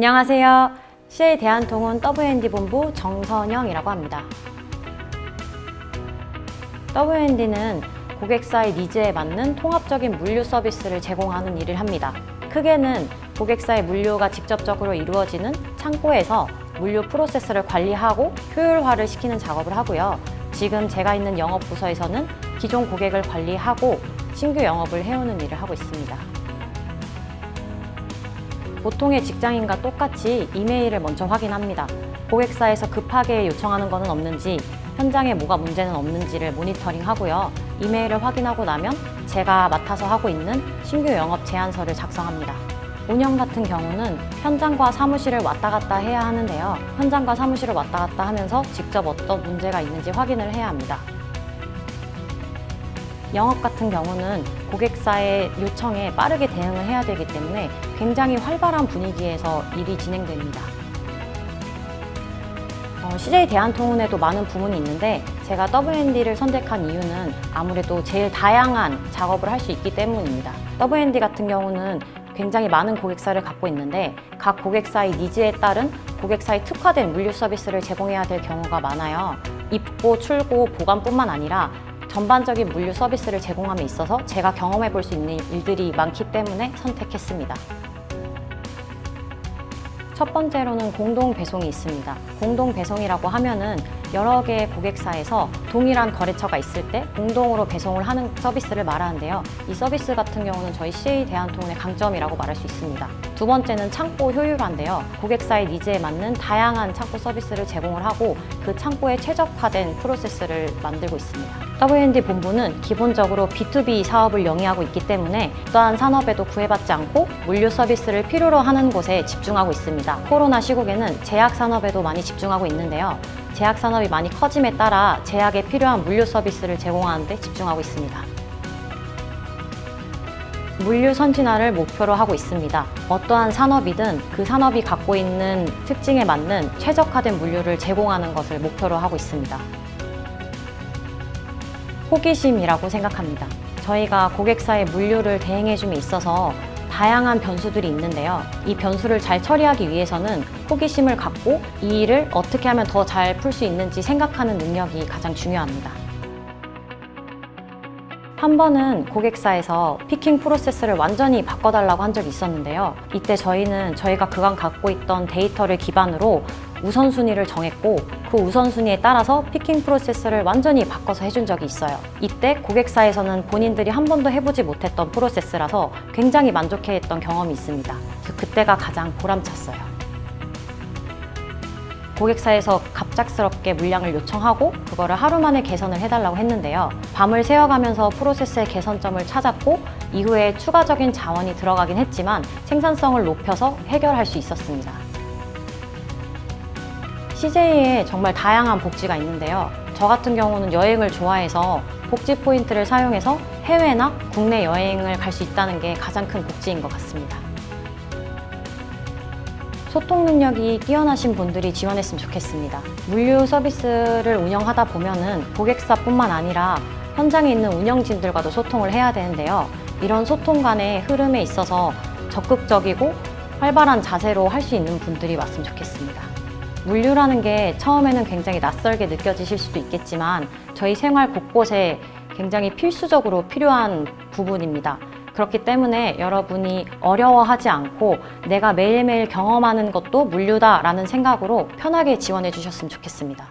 안녕하세요. CA 대한통운 W&D 본부 정선영이라고 합니다. W&D는 고객사의 니즈에 맞는 통합적인 물류 서비스를 제공하는 일을 합니다. 크게는 고객사의 물류가 직접적으로 이루어지는 창고에서 물류 프로세스를 관리하고 효율화를 시키는 작업을 하고요. 지금 제가 있는 영업부서에서는 기존 고객을 관리하고 신규 영업을 해오는 일을 하고 있습니다. 보통의 직장인과 똑같이 이메일을 먼저 확인합니다. 고객사에서 급하게 요청하는 것은 없는지, 현장에 뭐가 문제는 없는지를 모니터링하고요. 이메일을 확인하고 나면 제가 맡아서 하고 있는 신규 영업 제안서를 작성합니다. 운영 같은 경우는 현장과 사무실을 왔다 갔다 해야 하는데요. 현장과 사무실을 왔다 갔다 하면서 직접 어떤 문제가 있는지 확인을 해야 합니다. 영업 같은 경우는 고객사의 요청에 빠르게 대응을 해야 되기 때문에 굉장히 활발한 분위기에서 일이 진행됩니다. CJ 대한통운에도 많은 부문이 있는데 제가 W&D를 선택한 이유는 아무래도 제일 다양한 작업을 할 수 있기 때문입니다. W&D 같은 경우는 굉장히 많은 고객사를 갖고 있는데 각 고객사의 니즈에 따른 고객사의 특화된 물류 서비스를 제공해야 될 경우가 많아요. 입고, 출고, 보관뿐만 아니라 전반적인 물류 서비스를 제공함에 있어서 제가 경험해 볼 수 있는 일들이 많기 때문에 선택했습니다. 첫 번째로는 공동 배송이 있습니다. 공동 배송이라고 하면은 여러 개의 고객사에서 동일한 거래처가 있을 때 공동으로 배송을 하는 서비스를 말하는데요. 이 서비스 같은 경우는 저희 CA 대한통운의 강점이라고 말할 수 있습니다. 두 번째는 창고 효율화인데요. 고객사의 니즈에 맞는 다양한 창고 서비스를 제공을 하고 그 창고에 최적화된 프로세스를 만들고 있습니다. W&D 본부는 기본적으로 B2B 사업을 영위하고 있기 때문에 어떠한 산업에도 구애받지 않고 물류 서비스를 필요로 하는 곳에 집중하고 있습니다. 코로나 시국에는 제약 산업에도 많이 집중하고 있는데요. 제약 산업이 많이 커짐에 따라 제약에 필요한 물류 서비스를 제공하는 데 집중하고 있습니다. 물류 선진화를 목표로 하고 있습니다. 어떠한 산업이든 그 산업이 갖고 있는 특징에 맞는 최적화된 물류를 제공하는 것을 목표로 하고 있습니다. 호기심이라고 생각합니다. 저희가 고객사의 물류를 대행해줌에 있어서 다양한 변수들이 있는데요. 이 변수를 잘 처리하기 위해서는 호기심을 갖고 이 일을 어떻게 하면 더 잘 풀 수 있는지 생각하는 능력이 가장 중요합니다. 한 번은 고객사에서 피킹 프로세스를 완전히 바꿔달라고 한 적이 있었는데요. 이때 저희가 그간 갖고 있던 데이터를 기반으로 우선순위를 정했고 그 우선순위에 따라서 피킹 프로세스를 완전히 바꿔서 해준 적이 있어요. 이때 고객사에서는 본인들이 한 번도 해보지 못했던 프로세스라서 굉장히 만족해했던 경험이 있습니다. 그때가 가장 보람찼어요. 고객사에서 갑작스럽게 물량을 요청하고 그거를 하루 만에 개선을 해달라고 했는데요. 밤을 새워가면서 프로세스의 개선점을 찾았고 이후에 추가적인 자원이 들어가긴 했지만 생산성을 높여서 해결할 수 있었습니다. CJ에 정말 다양한 복지가 있는데요. 저 같은 경우는 여행을 좋아해서 복지 포인트를 사용해서 해외나 국내 여행을 갈 수 있다는 게 가장 큰 복지인 것 같습니다. 소통 능력이 뛰어나신 분들이 지원했으면 좋겠습니다. 물류 서비스를 운영하다 보면은 고객사뿐만 아니라 현장에 있는 운영진들과도 소통을 해야 되는데요. 이런 소통 간의 흐름에 있어서 적극적이고 활발한 자세로 할 수 있는 분들이 왔으면 좋겠습니다. 물류라는 게 처음에는 굉장히 낯설게 느껴지실 수도 있겠지만 저희 생활 곳곳에 굉장히 필수적으로 필요한 부분입니다. 그렇기 때문에 여러분이 어려워하지 않고 내가 매일매일 경험하는 것도 물류다라는 생각으로 편하게 지원해 주셨으면 좋겠습니다.